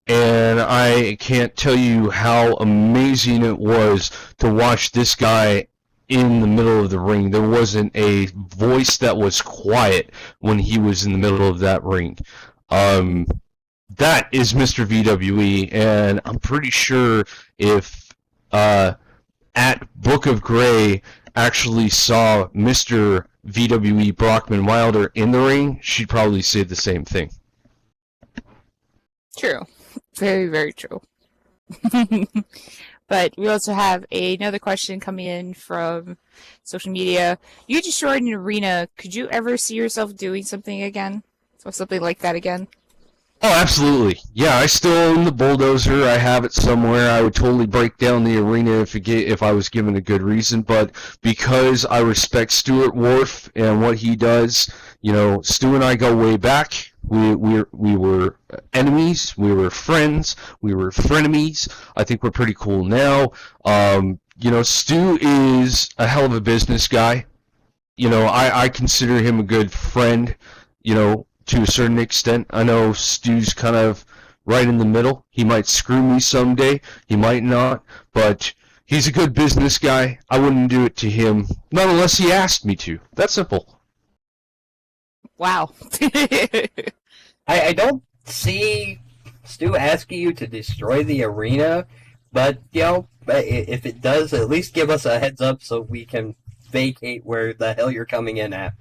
and I can't tell you how amazing it was to watch this guy in the middle of the ring. There wasn't a voice that was quiet when he was in the middle of that ring. That is Mr. VWE, and I'm pretty sure if at Book of Gray actually saw Mr. VWE Brockman Wilder in the ring, she'd probably say the same thing. True. Very, very true. But we also have another question coming in from social media. You destroyed an arena. Could you ever see yourself doing something again? Or something like that again? Oh, absolutely. Yeah, I still own the bulldozer. I have it somewhere. I would totally break down the arena if I was given a good reason, but because I respect Stuart Wharf and what he does, you know, Stu and I go way back. We were enemies. We were friends. We were frenemies. I think we're pretty cool now. You know, Stu is a hell of a business guy. You know, I consider him a good friend, you know, to a certain extent. I know Stu's kind of right in the middle. He might screw me someday. He might not. But he's a good business guy. I wouldn't do it to him. Not unless he asked me to. That's simple. Wow. I don't see Stu asking you to destroy the arena, but, you know, if it does, at least give us a heads up so we can vacate where the hell you're coming in at.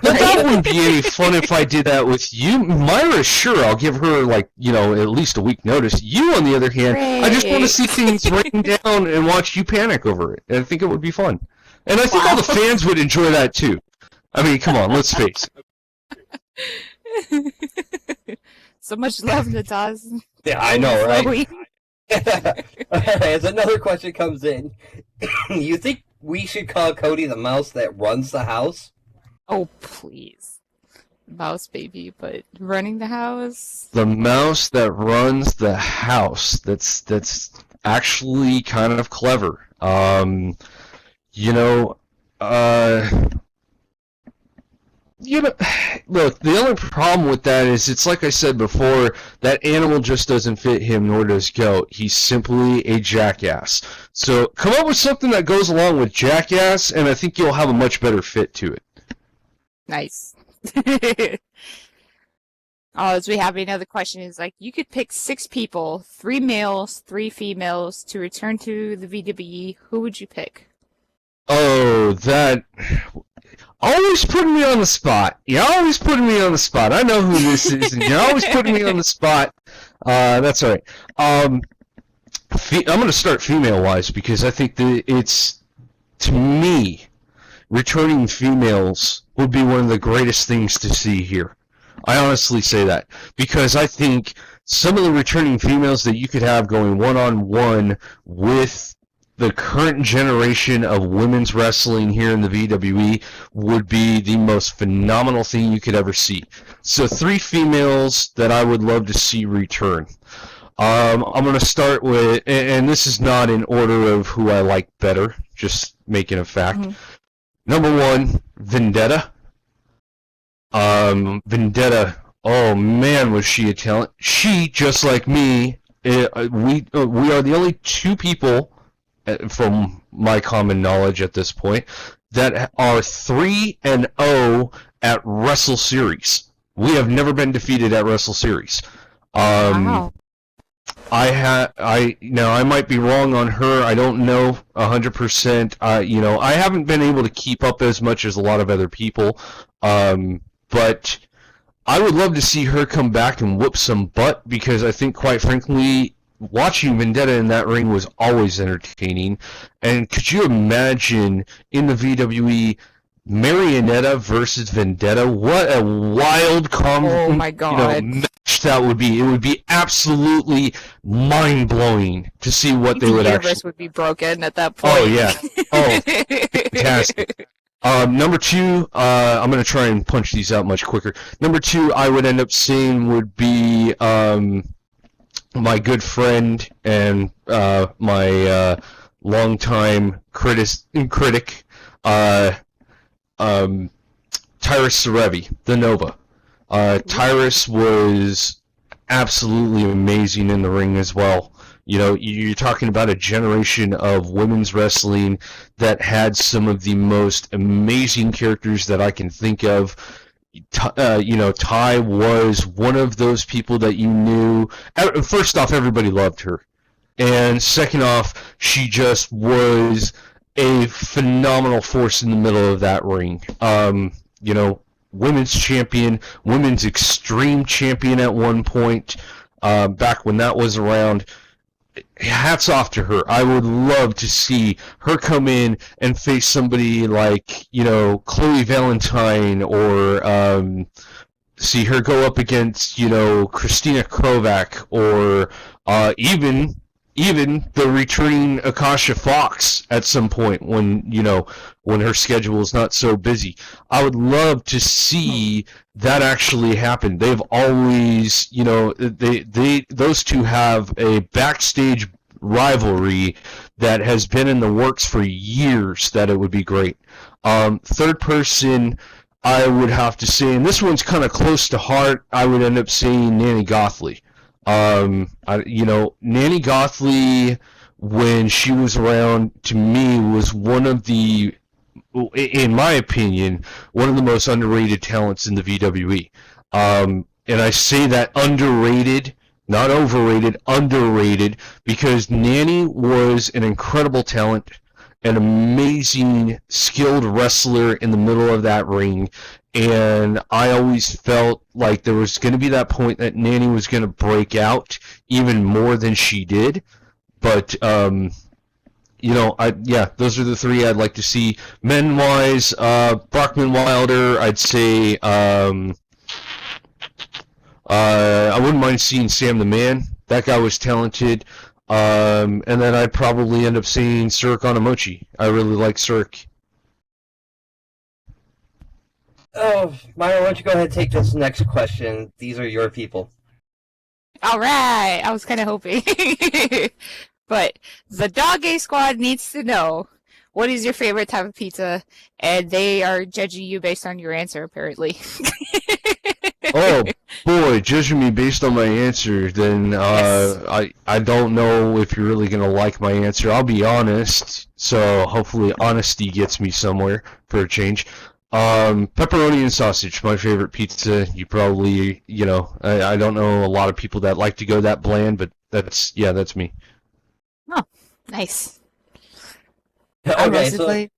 But that wouldn't be any fun if I did that with you. Myra, sure, I'll give her, like, you know, at least a week notice. You, on the other hand, I just want to see things rain down and watch you panic over it. And I think it would be fun. And I think all the fans would enjoy that, too. I mean, come on, let's face it. So much love, Nataz. Yeah, I know, right? As another question comes in, you think we should call Cody the mouse that runs the house? Oh, please. Mouse baby, but running the house? The mouse that runs the house. That's actually kind of clever. You know, look, the only problem with that is it's like I said before, that animal just doesn't fit him, nor does Goat. He's simply a jackass. So come up with something that goes along with jackass, and I think you'll have a much better fit to it. Nice. As we have another question is like, you could pick 6 people, 3 males, 3 females, to return to the VWE. Who would you pick? Oh, that... Always putting me on the spot. You're always putting me on the spot. I know who this is, and you're always putting me on the spot. That's all right. I'm going to start female-wise because I think that it's, to me, returning females would be one of the greatest things to see here. I honestly say that because I think some of the returning females that you could have going one-on-one with the current generation of women's wrestling here in the VWE would be the most phenomenal thing you could ever see. So 3 females that I would love to see return. I'm going to start with, and this is not in order of who I like better, just making a fact. Mm-hmm. Number 1, Vendetta. Vendetta, oh man, was she a talent. She, just like me, we are the only 2 people, from my common knowledge at this point, that are 3-0 at Wrestle Series. We have never been defeated at Wrestle Series. Wow. I might be wrong on her. I don't know 100%. I haven't been able to keep up as much as a lot of other people. But I would love to see her come back and whoop some butt because I think, quite frankly, watching Vendetta in that ring was always entertaining. And could you imagine in the VWE Marionetta versus Vendetta. What a wild Oh my god. match that would be. It would be absolutely mind blowing to see what they The would universe actually. would be broken at that point. Oh yeah. Oh, fantastic. Number two, I'm gonna try and punch these out much quicker. Number two, I would end up saying would be my good friend and my longtime critic, Tyrus Serevi, the Nova. Tyrus was absolutely amazing in the ring as well. You know, you're talking about a generation of women's wrestling that had some of the most amazing characters that I can think of. Ty was one of those people that you knew. First off, everybody loved her. And second off, she just was a phenomenal force in the middle of that ring. Women's champion, women's extreme champion at one point, back when that was around. Hats off to her. I would love to see her come in and face somebody like, Chloe Valentine, or see her go up against, Christina Kovac, or even the returning Akasha Fox at some point when her schedule is not so busy. I would love to see that actually happen. They've always, those two have a backstage rivalry that has been in the works for years that it would be great. Third person, I would have to say, and this one's kind of close to heart, I would end up saying Nanny Gothley. Nanny Gothley, when she was around, to me, was one of the, in my opinion, one of the most underrated talents in the VWE. And I say that underrated, not overrated, underrated, because Nanny was an incredible talent, an amazing, skilled wrestler in the middle of that ring. And I always felt like there was going to be that point that Nanny was going to break out even more than she did. But, those are the three I'd like to see. Men-wise, Brockman Wilder, I'd say, I wouldn't mind seeing Sam the Man. That guy was talented. And then I'd probably end up seeing Cirque Onamochi. I really like Cirque. Oh, Myra, why don't you go ahead and take this next question? These are your people. All right, I was kind of hoping. But the Dog A Squad needs to know, what is your favorite type of pizza? And they are judging you based on your answer, apparently. Oh, boy, judging me based on my answer, then yes. I don't know if you're really going to like my answer. I'll be honest, so hopefully honesty gets me somewhere for a change. Pepperoni and sausage, my favorite pizza. You probably, I don't know a lot of people that like to go that bland, but that's me. Oh, nice. Okay,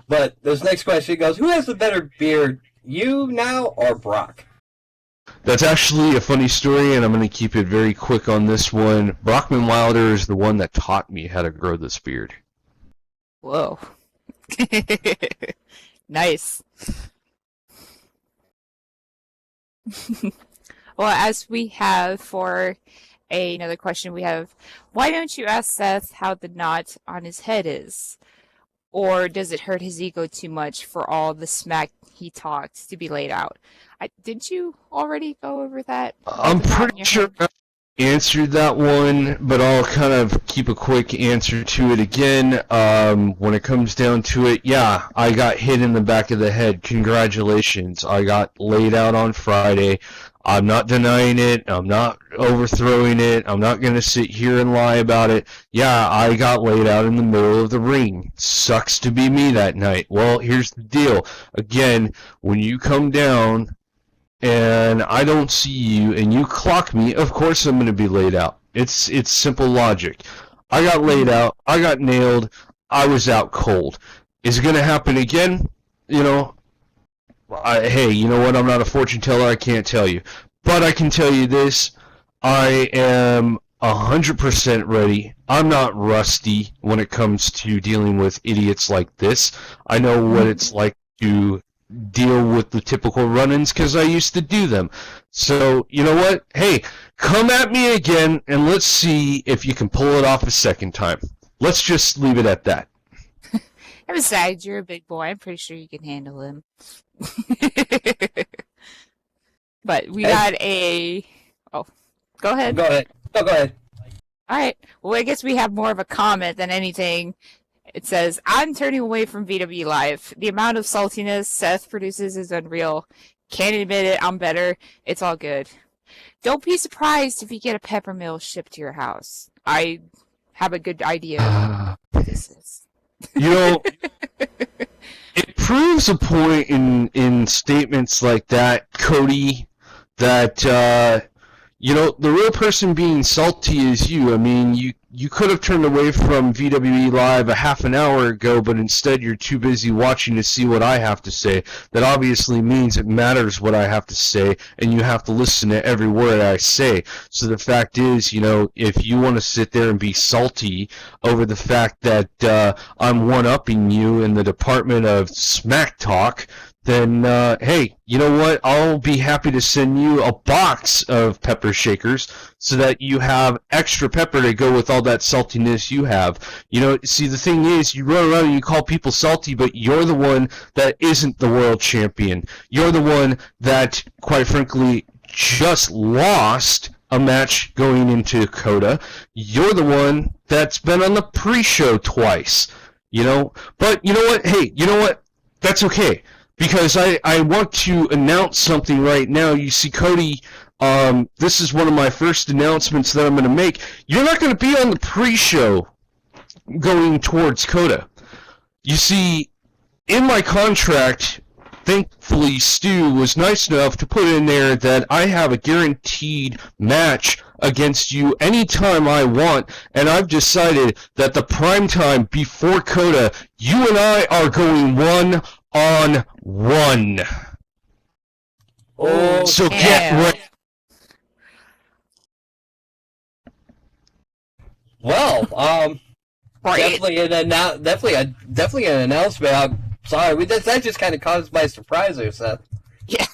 but this next question goes, who has the better beard, you now or Brock? That's actually a funny story, and I'm going to keep it very quick on this one. Brockman Wilder is the one that taught me how to grow this beard. Whoa. Nice. Well, as we have for another question, we have, why don't you ask Seth how the knot on his head is? Or does it hurt his ego too much for all the smack he talked to be laid out? Did you already go over that? I'm pretty sure I answered that one, but I'll kind of keep a quick answer to it again. When it comes down to it, yeah, I got hit in the back of the head. Congratulations. I got laid out on Friday. I'm not denying it. I'm not overthrowing it. I'm not going to sit here and lie about it. Yeah, I got laid out in the middle of the ring. Sucks to be me that night. Well, here's the deal. Again, when you come down and I don't see you and you clock me, of course I'm going to be laid out. It's simple logic. I got laid out. I got nailed. I was out cold. Is it going to happen again? Hey, you know what? I'm not a fortune teller. I can't tell you. But I can tell you this. I am 100% ready. I'm not rusty when it comes to dealing with idiots like this. I know what it's like to deal with the typical run-ins because I used to do them. So, you know what? Hey, come at me again and let's see if you can pull it off a second time. Let's just leave it at that. And besides, you're a big boy. I'm pretty sure you can handle him. But we got a... Oh, go ahead. Go ahead. No, go ahead. All right. Well, I guess we have more of a comment than anything. It says, I'm turning away from VW Live. The amount of saltiness Seth produces is unreal. Can't admit it. I'm better. It's all good. Don't be surprised if you get a pepper mill shipped to your house. I have a good idea what this is. You know, it proves a point in statements like that, Cody, that, you know, the real person being salty is you. I mean, you could have turned away from VWE Live a half an hour ago, but instead you're too busy watching to see what I have to say. That obviously means it matters what I have to say, and you have to listen to every word I say. So the fact is, you know, if you want to sit there and be salty over the fact that I'm one-upping you in the department of smack talk, then, hey, you know what? I'll be happy to send you a box of pepper shakers so that you have extra pepper to go with all that saltiness you have. You know, see, the thing is, you run around and you call people salty, but you're the one that isn't the world champion. You're the one that, quite frankly, just lost a match going into Coda. You're the one that's been on the pre-show twice, you know? But you know what? Hey, you know what? That's okay. Because I want to announce something right now. You see, Cody, this is one of my first announcements that I'm going to make. You're not going to be on the pre-show going towards Coda. You see, in my contract, thankfully, Stu was nice enough to put in there that I have a guaranteed match against you anytime I want, and I've decided that the prime time before Coda, you and I are going one-on-one. Oh, So get ready. well, Right. definitely an announcement. I'm sorry, that just kind of caused my surprise there, Seth. Yeah.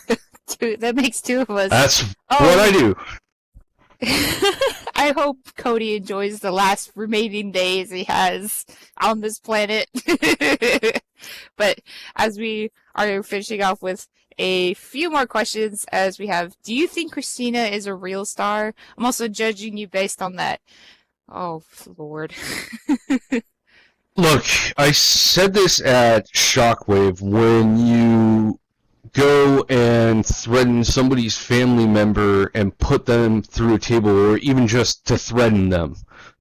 That makes two of us. That's what I do. I hope Cody enjoys the last remaining days he has on this planet. But as we are finishing off with a few more questions, as we have, do you think Christina is a real star? I'm also judging you based on that. Oh, Lord. Look, I said this at Shockwave. When you go and threaten somebody's family member and put them through a table, or even just to threaten them,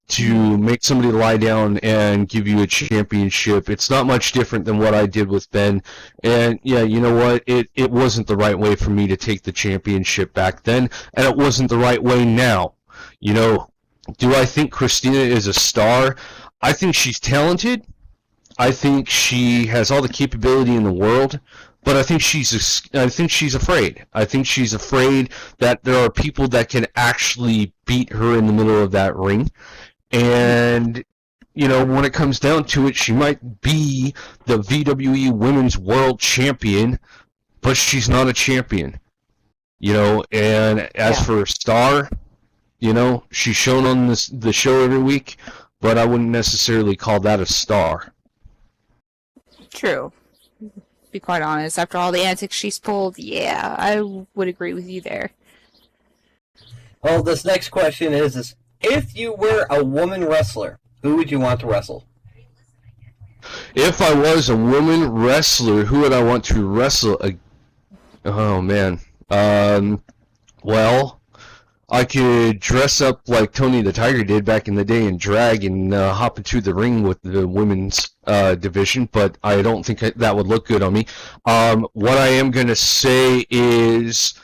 to make somebody lie down and give you a championship, it's not much different than what I did with Ben. And yeah, you know what? It wasn't the right way for me to take the championship back then, and it wasn't the right way now. You know, do I think Christina is a star? I think she's talented. I think she has all the capability in the world. But I think she's afraid. I think she's afraid that there are people that can actually beat her in the middle of that ring. And, you know, when it comes down to it, she might be the VWE Women's World Champion, but she's not a champion. You know, and as for a star, you know, she's shown on the show every week, but I wouldn't necessarily call that a star. True. Be quite honest, after all the antics she's pulled, yeah, I would agree with you there. Well, this next question is if you were a woman wrestler, who would you want to wrestle? If I was a woman wrestler, who would I want to wrestle? Oh, man. Well, I could dress up like Tony the Tiger did back in the day and drag and hop into the ring with the women's division, but I don't think that would look good on me. What I am going to say is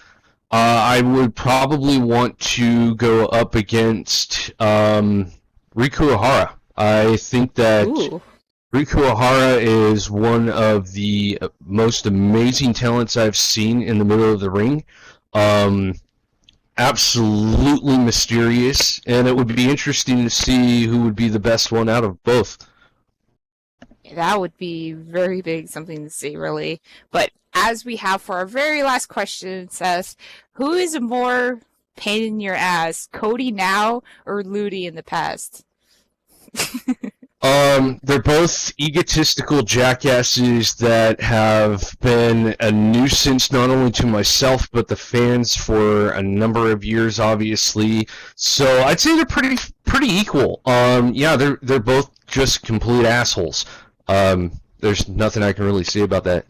I would probably want to go up against Riku Ohara. I think that Riku Ohara is one of the most amazing talents I've seen in the middle of the ring. absolutely mysterious, and it would be interesting to see who would be the best one out of both. That would be very big, something to see, really. But as we have for our very last question, Seth, who is a more pain in your ass, Cody now or Ludi in the past? They're both egotistical jackasses that have been a nuisance not only to myself but the fans for a number of years, obviously. So I'd say they're pretty equal. Yeah, they're both just complete assholes. There's nothing I can really say about that.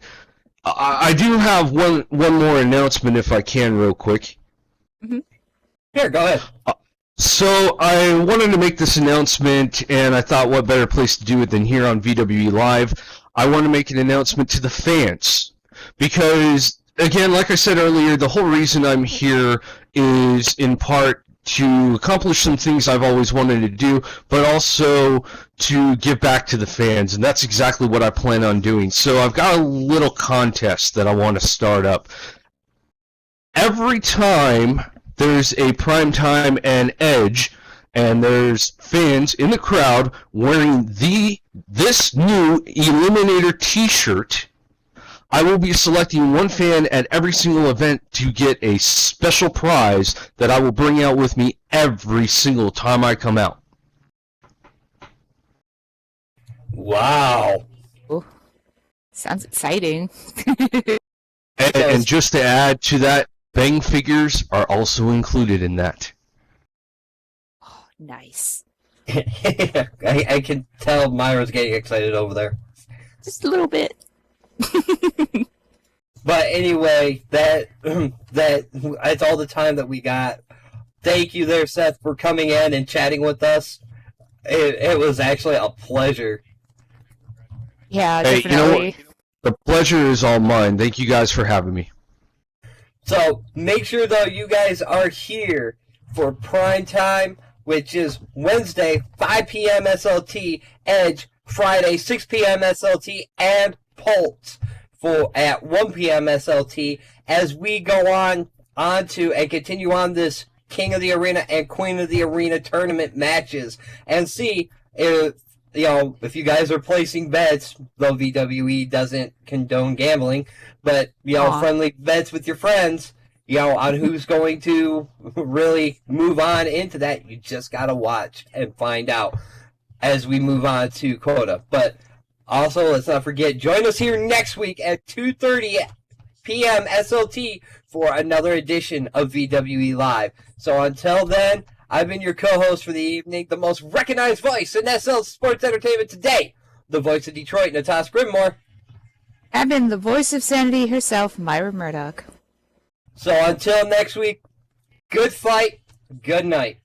I do have one more announcement if I can, real quick. Mm-hmm. Here, go ahead. So I wanted to make this announcement, and I thought what better place to do it than here on VWE Live. I want to make an announcement to the fans, because, again, like I said earlier, the whole reason I'm here is in part to accomplish some things I've always wanted to do, but also to give back to the fans, and that's exactly what I plan on doing. So I've got a little contest that I want to start up. Every time there's a primetime and Edge, and there's fans in the crowd wearing this new Eliminator t-shirt, I will be selecting one fan at every single event to get a special prize that I will bring out with me every single time I come out. Wow. Ooh, sounds exciting. And just to add to that, Bang figures are also included in that. Oh, nice. I can tell Myra's getting excited over there. Just a little bit. But anyway, that's all the time that we got. Thank you there, Seth, for coming in and chatting with us. It was actually a pleasure. Yeah, Hey, definitely. you know what? The pleasure is all mine. Thank you guys for having me. So make sure, though, you guys are here for prime time, which is Wednesday, 5 p.m. SLT, Edge, Friday, 6 p.m. SLT, and Pulse at 1 p.m. SLT, as we go on to and continue on this King of the Arena and Queen of the Arena tournament matches, and see if you guys are placing bets, though VWE doesn't condone gambling, but friendly bets with your friends, on who's going to really move on into that. You just gotta watch and find out as we move on to Quota. But also, let's not forget, join us here next week at 2:30 p.m. SLT for another edition of VWE Live. So until then, I've been your co-host for the evening, the most recognized voice in SL Sports Entertainment today, the voice of Detroit, Natasha Grimmore. I've been the voice of sanity herself, Myra Murdoch. So until next week, good fight, good night.